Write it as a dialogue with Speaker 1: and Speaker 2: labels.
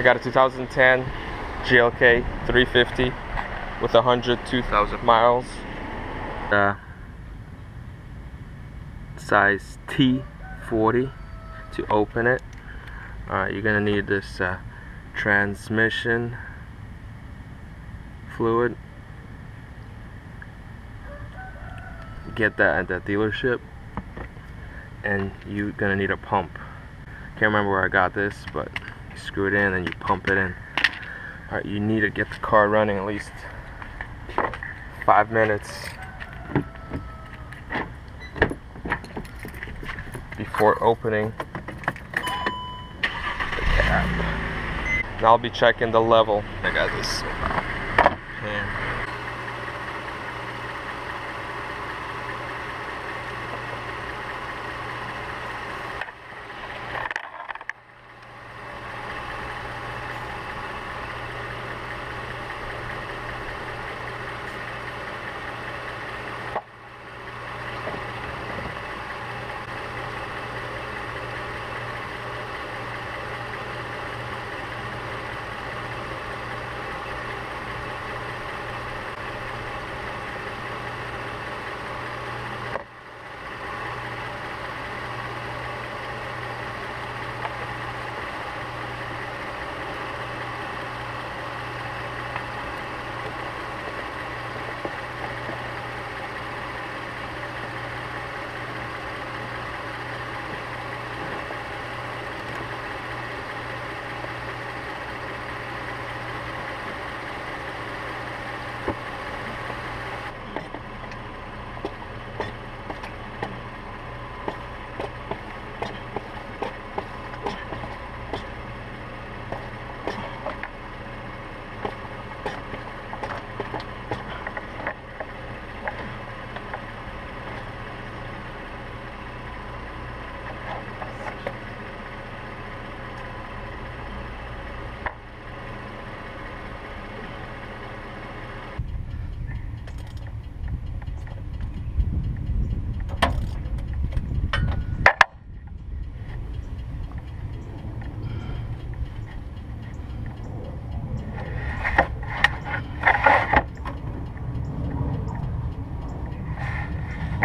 Speaker 1: I got a 2010 GLK 350 with 102,000 miles. Size T40 to open it. You're gonna need this transmission fluid. Get that at the dealership, and you're gonna need a pump. Can't remember where I got this, but you screw it in and you pump it in. Alright, you need to get the car running at least 5 minutes before opening the cap. Now I'll be checking the level. I got this pan.